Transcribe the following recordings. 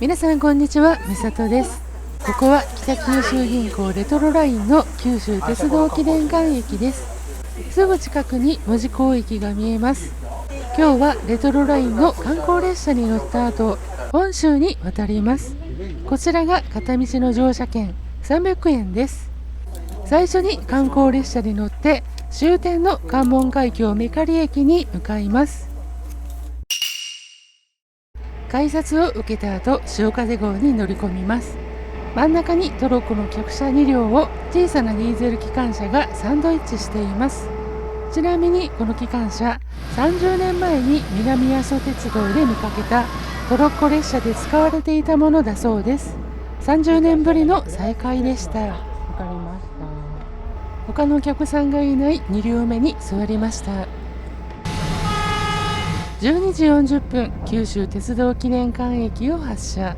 皆さんこんにちは、みさとです。ここは北九州銀行レトロラインの九州鉄道記念館駅です。すぐ近くに門司港駅が見えます。今日はレトロラインの観光列車に乗った後、本州に渡ります。こちらが片道の乗車券300円です。最初に観光列車に乗って終点の関門海峡メカリ駅に向かいます。改札を受けた後、潮風号に乗り込みます。真ん中にトロッコの客車2両を小さなディーゼル機関車がサンドイッチしています。ちなみにこの機関車、30年前に南阿蘇鉄道で見かけたトロッコ列車で使われていたものだそうです。30年ぶりの再開でした。わかりました。他のお客さんがいない2両目に座りました。12時40分、九州鉄道記念館駅を発車。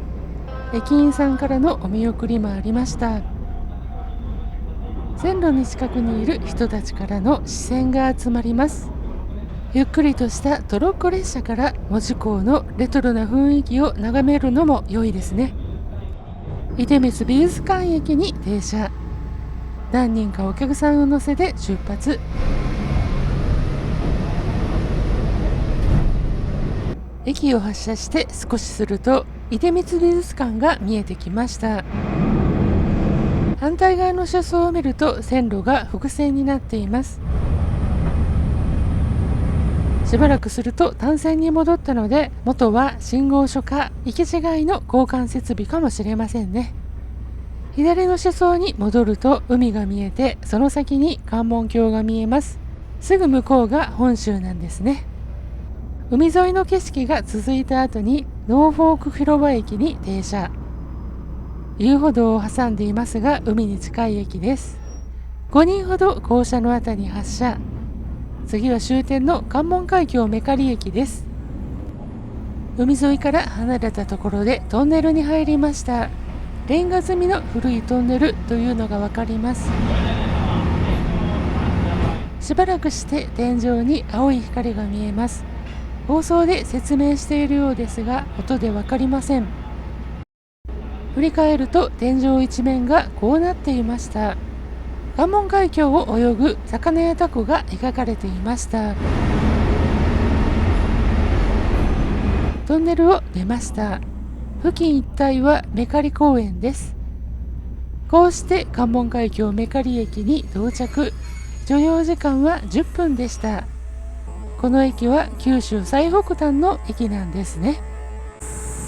駅員さんからのお見送りもありました。線路に近くにいる人たちからの視線が集まります。ゆっくりとしたトロッコ列車から門司港のレトロな雰囲気を眺めるのも良いですね。出光美術館駅に停車。何人かお客さんを乗せて出発。駅を発車して少しすると出光美術館が見えてきました。反対側の車窓を見ると線路が複線になっています。しばらくすると単線に戻ったので、元は信号所か行き違いの交換設備かもしれませんね。左の車窓に戻ると海が見えて、その先に関門橋が見えます。すぐ向こうが本州なんですね。海沿いの景色が続いた後にノーフォーク広場駅に停車。遊歩道を挟んでいますが海に近い駅です。5人ほど降車の後に発車。次は終点の関門海峡メカリ駅です。海沿いから離れたところでトンネルに入りました。レンガ積みの古いトンネルというのがわかります。しばらくして天井に青い光が見えます。放送で説明しているようですが音でわかりません。振り返ると天井一面がこうなっていました。関門海峡を泳ぐ魚やタコが描かれていました。トンネルを出ました。付近一帯はメカリ公園です。こうして関門海峡メカリ駅に到着。所要時間は10分でした。この駅は九州最北端の駅なんですね。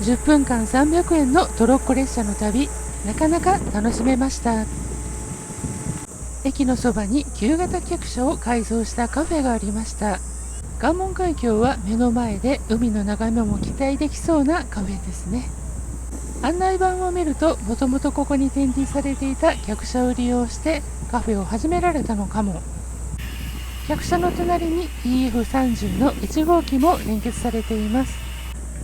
10分間300円のトロッコ列車の旅、なかなか楽しめました。駅のそばに旧型客車を改装したカフェがありました。関門海峡は目の前で海の眺めも期待できそうなカフェですね。案内板を見ると、もともとここに展示されていた客車を利用してカフェを始められたのかも。客車の隣に EF30 の1号機も連結されています。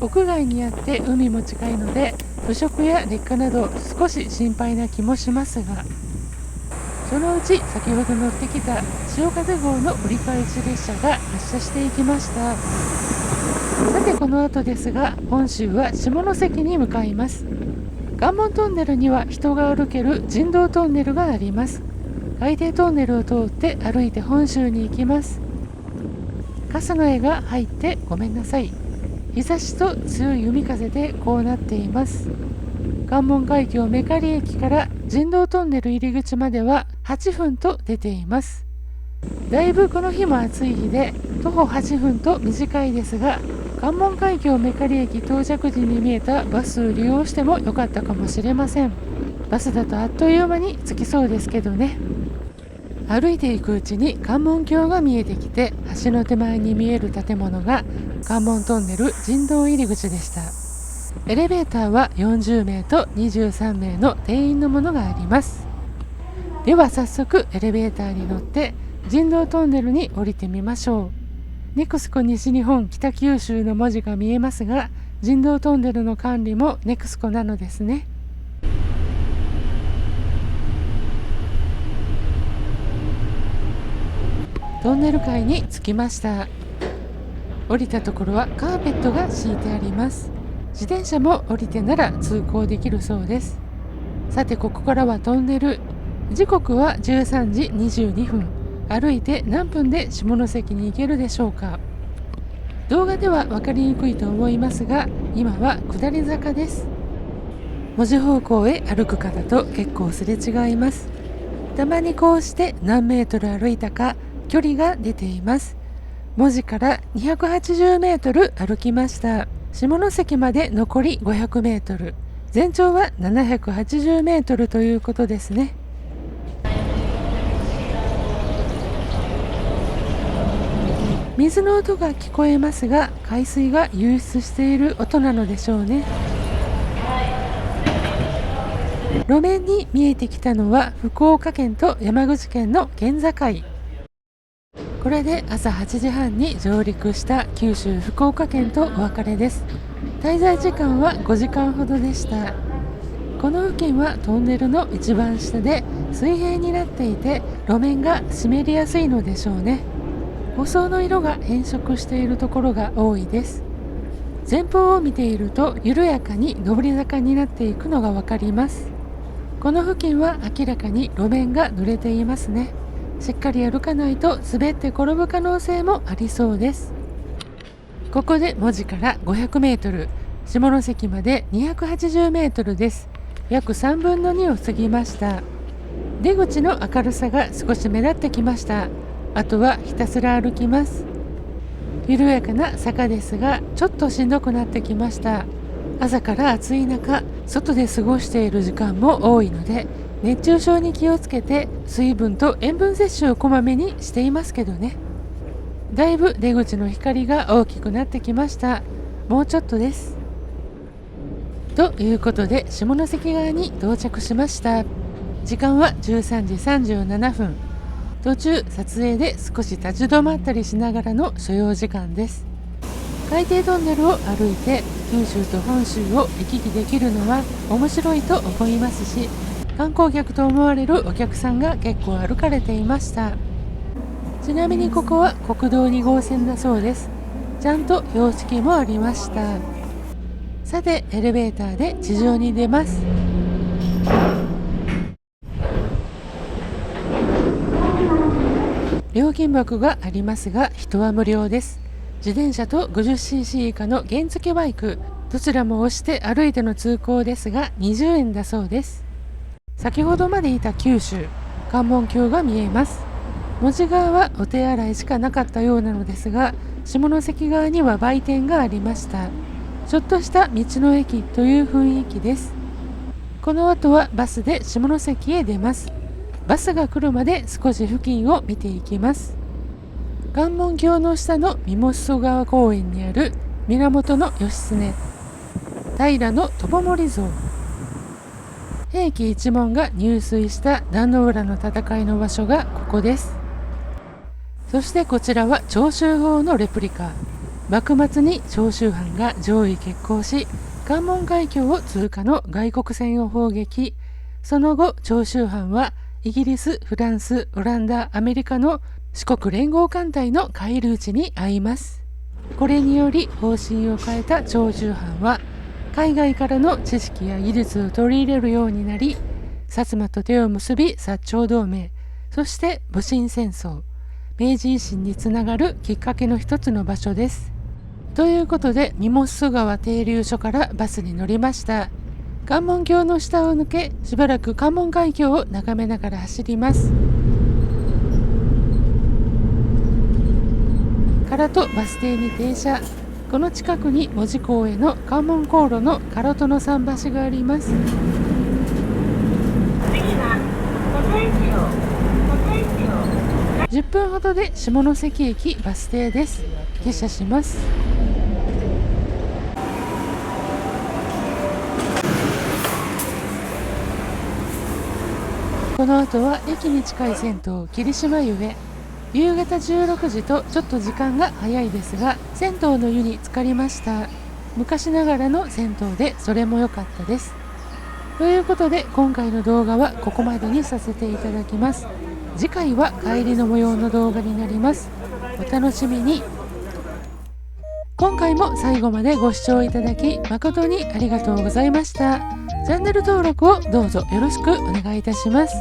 屋外にあって海も近いので腐食や劣化など少し心配な気もしますが、そのうち先ほど乗ってきた潮風号の折り返し列車が発車していきました。さてこの後ですが、本州は下関に向かいます。関門トンネルには人が歩ける人道トンネルがあります。海底トンネルを通って歩いて本州に行きます。傘の絵が入ってごめんなさい。日差しと強い海風でこうなっています。関門海峡メカリ駅から人道トンネル入り口までは8分と出ています。だいぶこの日も暑い日で徒歩8分と短いですが、関門海峡メカリ駅到着時に見えたバスを利用してもよかったかもしれません。バスだとあっという間に着きそうですけどね。歩いていくうちに関門橋が見えてきて、橋の手前に見える建物が関門トンネル人道入り口でした。エレベーターは40名と23名の定員のものがあります。では早速エレベーターに乗って人道トンネルに降りてみましょう。ネクスコ西日本北九州の文字が見えますが、人道トンネルの管理もネクスコなのですね。トンネル階に着きました。降りたところはカーペットが敷いてあります。自転車も降りてなら通行できるそうです。さてここからはトンネル。時刻は13時22分。歩いて何分で下関に行けるでしょうか。動画では分かりにくいと思いますが、今は下り坂です。文字方向へ歩く方と結構すれ違います。たまにこうして何メートル歩いたか距離が出ています。文字から280メートル歩きました。下関まで残り500メートル。全長は780メートルということですね。水の音が聞こえますが、海水が流出している音なのでしょうね。路面に見えてきたのは福岡県と山口県の県境。これで朝8時半に上陸した九州福岡県とお別れです。滞在時間は5時間ほどでした。この付近はトンネルの一番下で水平になっていて、路面が湿りやすいのでしょうね。舗装の色が変色しているところが多いです。前方を見ていると緩やかに上り坂になっていくのがわかります。この付近は明らかに路面が濡れていますね。しっかり歩かないと滑って転ぶ可能性もありそうです。ここで門司から500メートル、下関まで280メートルです。約3分の2を過ぎました。出口の明るさが少し目立ってきました。あとはひたすら歩きます。緩やかな坂ですが、ちょっとしんどくなってきました。朝から暑い中、外で過ごしている時間も多いので、熱中症に気をつけて水分と塩分摂取をこまめにしていますけどね。だいぶ出口の光が大きくなってきました。もうちょっとです。ということで下関側に到着しました。時間は13時37分。途中撮影で少し立ち止まったりしながらの所要時間です。海底トンネルを歩いて九州と本州を行き来できるのは面白いと思いますし、観光客と思われるお客さんが結構歩かれていました。ちなみにここは国道2号線だそうです。ちゃんと標識もありました。さてエレベーターで地上に出ます。料金箱がありますが人は無料です。自転車と 50cc 以下の原付バイク、どちらも押して歩いての通行ですが20円だそうです。先ほどまでいた九州、関門橋が見えます。門司側はお手洗いしかなかったようなのですが、下関側には売店がありました。ちょっとした道の駅という雰囲気です。この後はバスで下関へ出ます。バスが来るまで少し付近を見ていきます。関門橋の下の三茂裾川公園にある源義経、平知盛像、平家一門が入水した壇ノ浦の戦いの場所がここです。そしてこちらは長州砲のレプリカ。幕末に長州藩が上位決行し、関門海峡を通過の外国船を砲撃。その後長州藩はイギリス、フランス、オランダ、アメリカの四国連合艦隊の返り討ちに遭います。これにより方針を変えた長州藩は海外からの知識や技術を取り入れるようになり、薩摩と手を結び薩長同盟、そして戊辰戦争、明治維新につながるきっかけの一つの場所です。ということで三茂裾川停留所からバスに乗りました。関門橋の下を抜け、しばらく関門海峡を眺めながら走ります。唐戸バス停に停車。この近くに門司港への関門航路の唐戸の桟橋があります。10分ほどで下関駅バス停です。下車します。この後は駅に近い銭湯霧島湯へ。夕方16時とちょっと時間が早いですが、銭湯の湯に浸かりました。昔ながらの銭湯でそれも良かったです。ということで今回の動画はここまでにさせていただきます。次回は帰りの模様の動画になります。お楽しみに。今回も最後までご視聴いただき誠にありがとうございました。チャンネル登録をどうぞよろしくお願いいたします。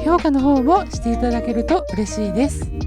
評価の方もしていただけると嬉しいです。